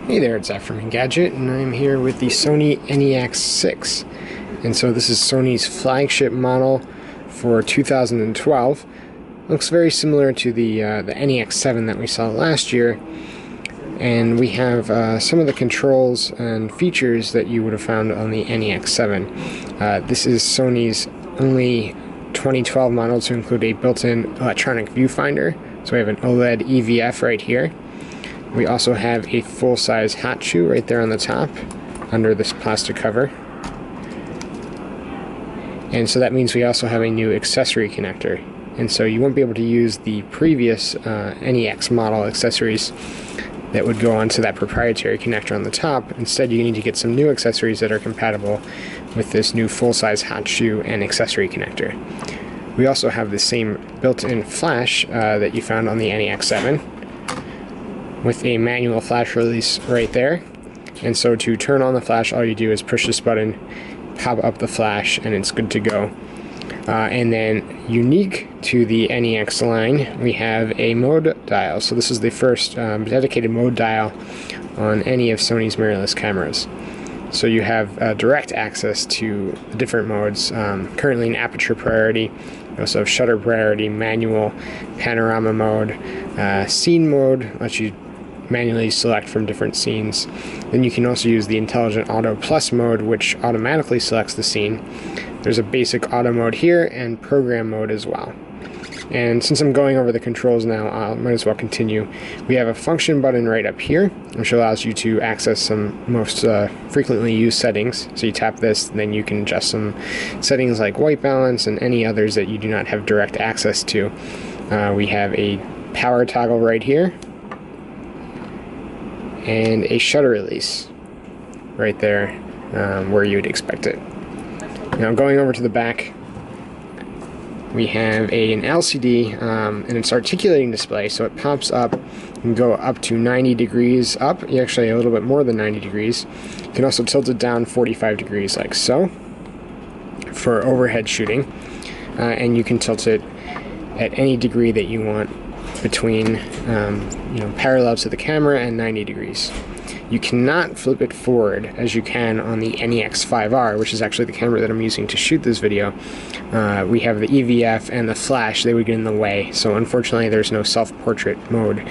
Hey there, it's Zach from Engadget, and I'm here with the Sony NEX-6. And so this is Sony's flagship model for 2012. Looks very similar to the NEX-7 that we saw last year. And we have some of the controls and features that you would have found on the NEX-7. This is Sony's only 2012 model to include a built-in electronic viewfinder. So we have an OLED EVF right here. We also have a full-size hot shoe right there on the top under this plastic cover. And so that means we also have a new accessory connector. And so you won't be able to use the previous NEX model accessories that would go onto that proprietary connector on the top. Instead, you need to get some new accessories that are compatible with this new full-size hot shoe and accessory connector. We also have the same built-in flash that you found on the NEX-7 with a manual flash release right there. And so to turn on the flash, all you do is push this button, pop up the flash, and it's good to go. And then unique to the NEX line, we have a mode dial. So this is the first dedicated mode dial on any of Sony's mirrorless cameras. So you have direct access to the different modes, currently in aperture priority. You also have shutter priority, manual, panorama mode, scene mode, lets you manually select from different scenes. Then you can also use the Intelligent Auto Plus mode, which automatically selects the scene. There's a basic auto mode here and program mode as well. And since I'm going over the controls now, I might as well continue. We have a function button right up here, which allows you to access some most frequently used settings. So you tap this, then you can adjust some settings like white balance and any others that you do not have direct access to. We have a power toggle right here, and a shutter release right there where you would expect it. Now going over to the back, we have an LCD and it's articulating display, so it pops up and go up to 90 degrees up, actually a little bit more than 90 degrees. You can also tilt it down 45 degrees like so for overhead shooting, and you can tilt it at any degree that you want between parallel to the camera and 90 degrees. You cannot flip it forward as you can on the NEX-5R, which is actually the camera that I'm using to shoot this video. We have the EVF and the flash, they would get in the way, so unfortunately there's no self-portrait mode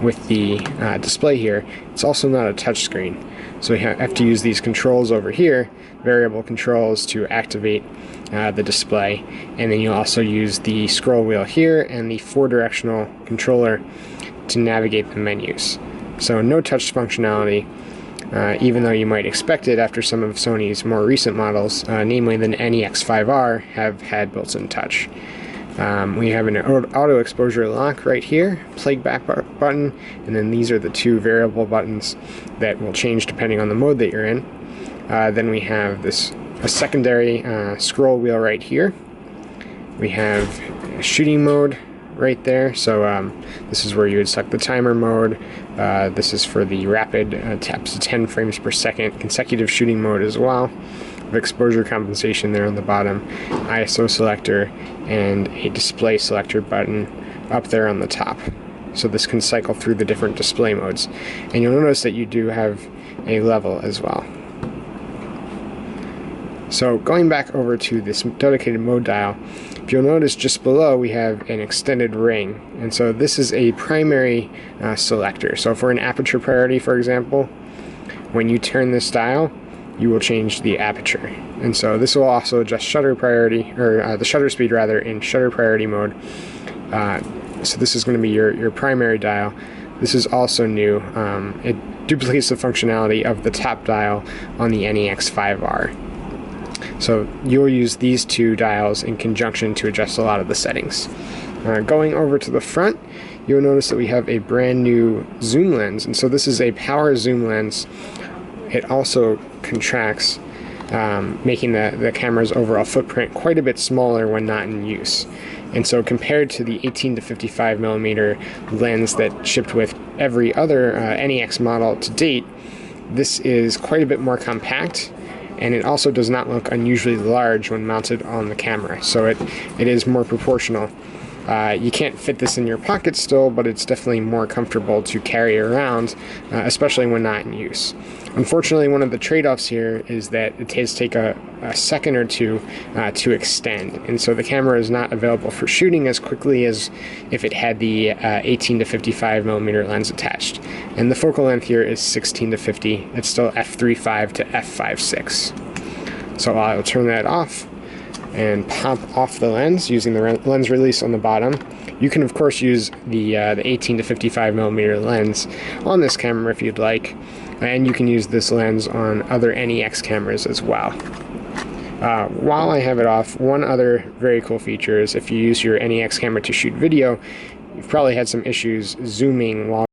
with the display here. It's also not a touchscreen, so we have to use these controls over here, variable controls, to activate the display, and then you'll also use the scroll wheel here and the 4-directional controller to navigate the menus. So no touch functionality, even though you might expect it after some of Sony's more recent models, namely the NEX-5R, have had built-in touch. We have an auto exposure lock right here, playback button, and then these are the two variable buttons that will change depending on the mode that you're in. Then we have a secondary scroll wheel right here. We have a shooting mode right there, so this is where you would select the timer mode. This is for the rapid taps to 10 frames per second consecutive shooting mode as well, with exposure compensation there on the bottom, ISO selector, and a display selector button up there on the top. So this can cycle through the different display modes, and you'll notice that you do have a level as well. So going back over to this dedicated mode dial, if you'll notice just below we have an extended ring, and so this is a primary selector. So for an aperture priority, for example, when you turn this dial, you will change the aperture, and so this will also adjust shutter priority, or the shutter speed rather, in shutter priority mode. So this is going to be your primary dial. This is also new. It duplicates the functionality of the top dial on the NEX-5R. So you'll use these two dials in conjunction to adjust a lot of the settings. Going over to the front, you'll notice that we have a brand new zoom lens, and so this is a power zoom lens. It also contracts, making the camera's overall footprint quite a bit smaller when not in use. And so compared to the 18 to 55 millimeter lens that shipped with every other NEX model to date, this is quite a bit more compact, and it also does not look unusually large when mounted on the camera, so it is more proportional. You can't fit this in your pocket still, but it's definitely more comfortable to carry around, especially when not in use. Unfortunately, one of the trade-offs here is that it does take a second or two to extend, and so the camera is not available for shooting as quickly as if it had the 18 to 55 millimeter lens attached. And the focal length here is 16 to 50. It's still f3.5 to f5.6. So I'll turn that off and pop off the lens using the lens release on the bottom. You can of course use the 18 to 55 millimeter lens on this camera if you'd like, and you can use this lens on other NEX cameras as well. While I have it off, one other very cool feature is if you use your NEX camera to shoot video, you've probably had some issues zooming while